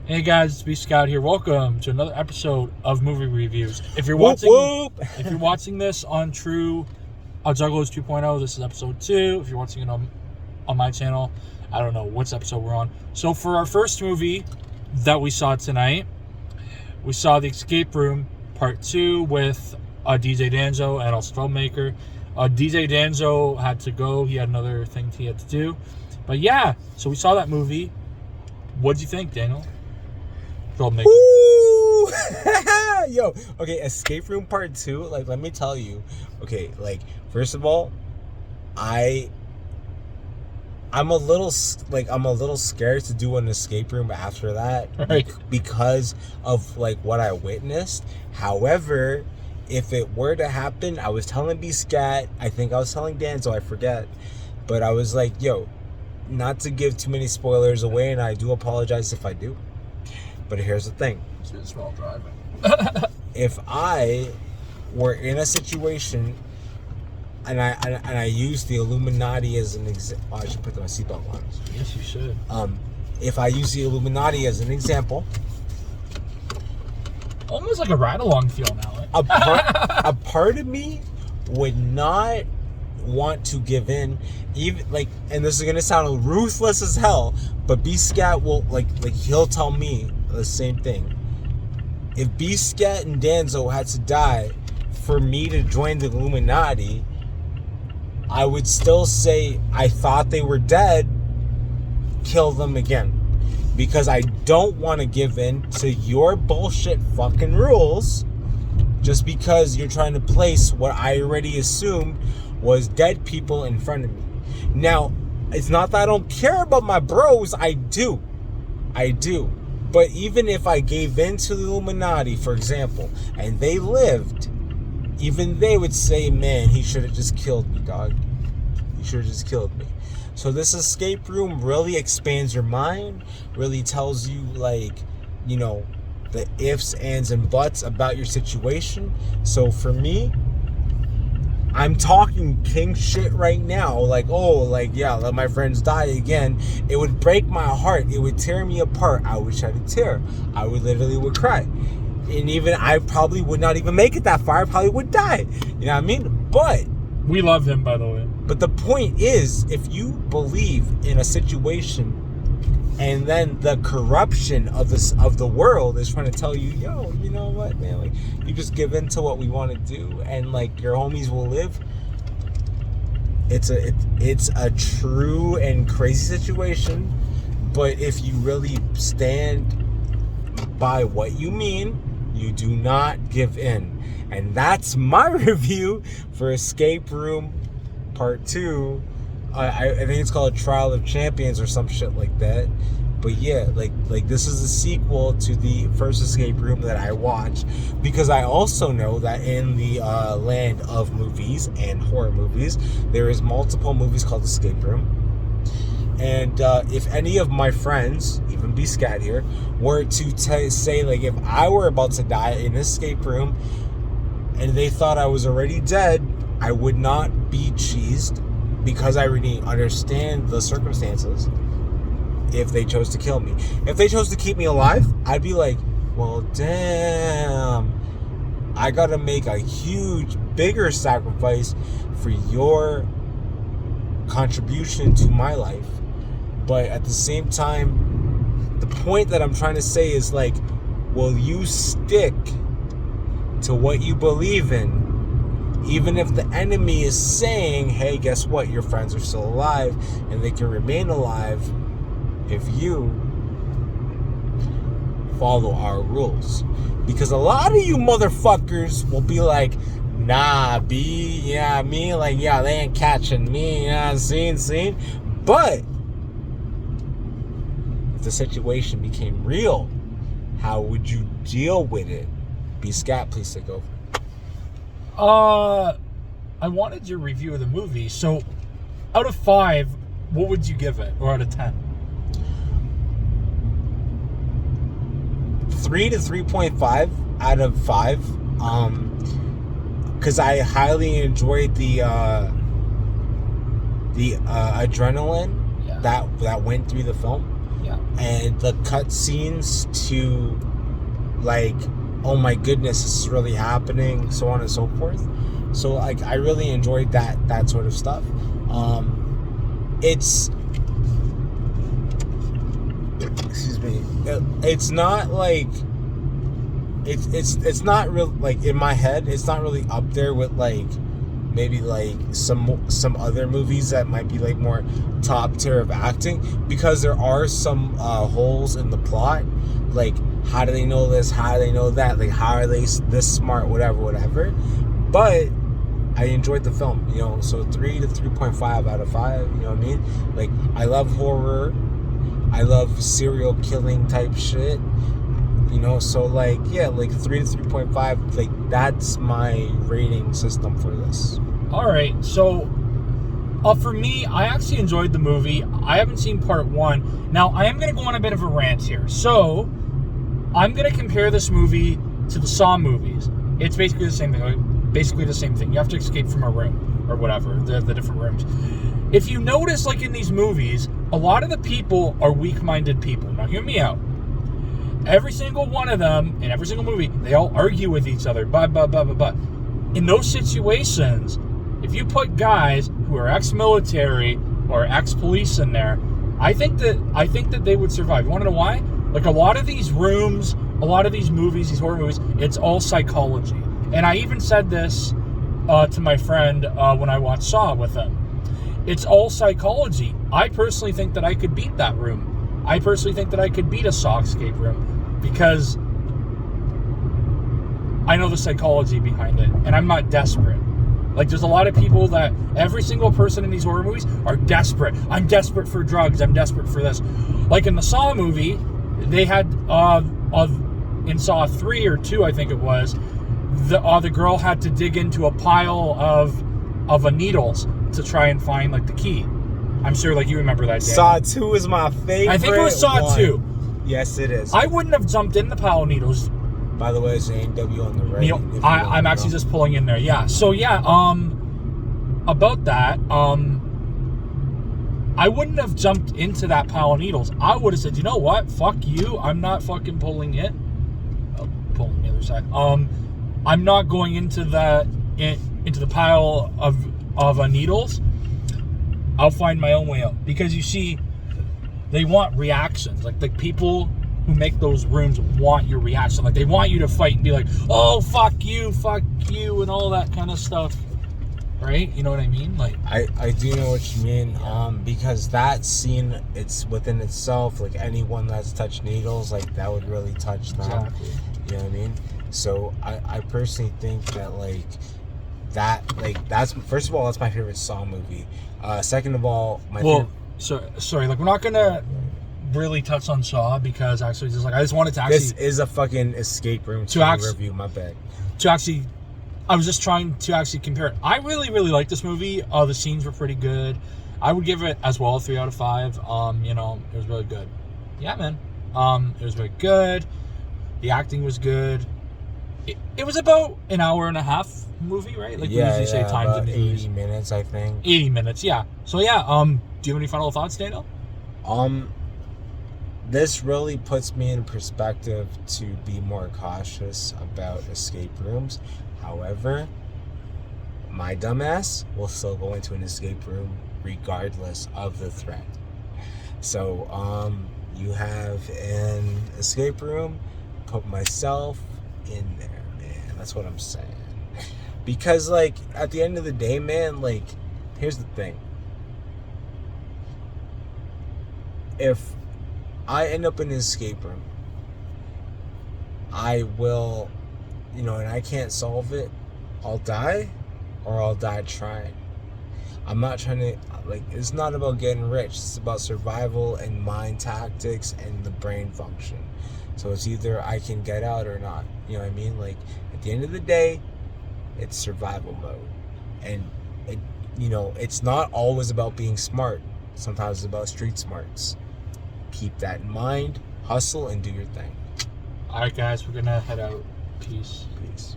Hey guys, it's Bscat here. Welcome to another episode of Movie Reviews. If you're Whoop, watching, whoop. if you're watching this on True Juggalos 2.0, this is episode 2. If you're watching it on my channel, I don't know which episode we're on. So for our first movie that we saw tonight, we saw The Escape Room Part 2 with DJ Danzo and also filmmaker. DJ Danzo had to go. He had another thing he had to do. But yeah, so we saw that movie. What'd you think, Daniel? Filmmaker. Ooh! Yo, okay, Escape Room Part 2, like, let me tell you, okay, like, first of all, I'm a little scared to do an escape room after that, Right. because of, like, what I witnessed. However, if it were to happen, I was telling Bscat, I think I was telling Danzo, I forget, but I was like, yo, not to give too many spoilers away, and I do apologize if I do. But here's the thing. It's while driving. If I were in a situation and I use the Illuminati as an example, I should put my seatbelt on. Yes, you should. If I use the Illuminati as an example, Almost like a ride-along feel now. Like. a part of me would not want to give in, even like, and this is gonna sound ruthless as hell, but Bscat will like he'll tell me the same thing. If Bscat and Danzo had to die for me to join the Illuminati, I would still say I thought they were dead, kill them again. Because I don't want to give in to your bullshit fucking rules just because you're trying to place what I already assumed was dead people in front of me. Now, it's not that I don't care about my bros. I do. But even if I gave in to the Illuminati, for example, and they lived, even they would say, man, he should have just killed me, dog. He should have just killed me. So this escape room really expands your mind, really tells you, like, you know, the ifs, ands, and buts about your situation. So for me, I'm talking king shit right now. Like, oh, like, yeah, let my friends die again. It would break my heart. It would tear me apart. I would shed a tear. I would literally would cry. And even I probably would not even make it that far. I probably would die. You know what I mean? But We love him, by the way. But the point is, if you believe in a situation and then the corruption of the world is trying to tell you, yo, you know what, man, like, you just give in to what we want to do and like your homies will live. It's a true and crazy situation, but if you really stand by what you mean, you do not give in. And that's my review for Escape Room Part 2. I think it's called Trial of Champions or some shit like that. But yeah, like this is a sequel to the first Escape Room that I watched, because I also know that in the land of movies and horror movies, there is multiple movies called Escape Room. And if any of my friends, even Bscat here, were to say, like, if I were about to die in an escape room and they thought I was already dead, I would not be cheesed, because I really understand the circumstances if they chose to kill me. If they chose to keep me alive, I'd be like, well, damn, I gotta make a huge, bigger sacrifice for your contribution to my life. But at the same time, the point that I'm trying to say is, like, will you stick to what you believe in, even if the enemy is saying, hey, guess what, your friends are still alive and they can remain alive if you follow our rules? Because a lot of you motherfuckers will be like, nah, B, yeah, me, like, yeah, they ain't catching me, you know, seen. But if the situation became real, how would you deal with it? Bscat, please take over. I wanted your review of the movie. So, out of 5, what would you give it? Or out of 10? 3 to 3.5 out of 5. Because I highly enjoyed the adrenaline that went through the film. Yeah. and the cut scenes to like, oh my goodness, this is really happening, so on and so forth. So like I really enjoyed that sort of stuff. It's excuse me, it's not like it's not real, like in my head it's not really up there with like maybe like some other movies that might be like more top tier of acting, because there are some holes in the plot. Like, how do they know this, how do they know that, like how are they this smart, whatever. But I enjoyed the film, you know, so 3 to 3.5 out of 5, you know what I mean? Like, I love horror, I love serial killing type shit, you know, so like, yeah, like 3 to 3.5, like that's my rating system for this. All right, so for me, I actually enjoyed the movie. I haven't seen part 1. Now, I am going to go on a bit of a rant here. So, I'm going to compare this movie to the Saw movies. It's basically the same thing. You have to escape from a room or whatever, the different rooms. If you notice, like in these movies, a lot of the people are weak-minded people. Now, hear me out. Every single one of them, in every single movie, they all argue with each other. But. In those situations, if you put guys who are ex-military or ex-police in there, I think that they would survive. You want to know why? Like, a lot of these rooms, a lot of these movies, these horror movies, it's all psychology. And I even said this to my friend when I watched Saw with him. It's all psychology. I personally think that I could beat that room. I personally think that I could beat a Saw escape room because I know the psychology behind it, and I'm not desperate. Like, there's a lot of people that every single person in these horror movies are desperate. I'm desperate for drugs. I'm desperate for this. Like in the Saw movie, they had in Saw 3 or 2, I think it was, the girl had to dig into a pile of needles to try and find like the key. I'm sure like you remember that. Saw 2 is my favorite. I think it was Saw 2. Yes, it is. I wouldn't have jumped in the pile of needles. By the way, it's AW on the right. You know, I'm actually just pulling in there. Yeah. So yeah, about that, I wouldn't have jumped into that pile of needles. I would have said, you know what? Fuck you. I'm not fucking pulling it. Oh, pulling the other side. I'm not going into the pile of needles. I'll find my own way out, because you see, they want reactions. Like the people who make those rooms want your reaction. Like, they want you to fight and be like, oh, fuck you, and all that kind of stuff. Right? You know what I mean? Like, I do know what you mean. Because that scene, it's within itself, like anyone that's touched needles, like that would really touch them. Exactly. You know what I mean? So I personally think that that's, first of all, that's my favorite Saw movie. Second of all, sorry, like, we're not gonna really touch on Saw, because actually I just wanted to actually, this is a fucking escape room review, my bad. I was just trying to actually compare it. I really, really like this movie. The scenes were pretty good. I would give it as well a 3 out of 5. You know, it was really good. Yeah, man. It was very good. The acting was good. It was about an hour and a half movie, right? Like, we usually say times in these 80 movies. minutes, I think. 80 minutes, yeah. So yeah, do you have any final thoughts, Daniel? This really puts me in perspective to be more cautious about escape rooms. However, my dumbass will still go into an escape room regardless of the threat. So, you have an escape room, put myself in there, man. That's what I'm saying. Because, like, at the end of the day, man, like, here's the thing. If I end up in an escape room, I will, you know, and I can't solve it, I'll die, or I'll die trying. I'm not trying to, like, it's not about getting rich. It's about survival and mind tactics and the brain function. So it's either I can get out or not. You know what I mean? Like, at the end of the day, it's survival mode. And, you know, it's not always about being smart. Sometimes it's about street smarts. Keep that in mind, hustle, and do your thing. All right, guys, we're going to head out. Peace. Peace.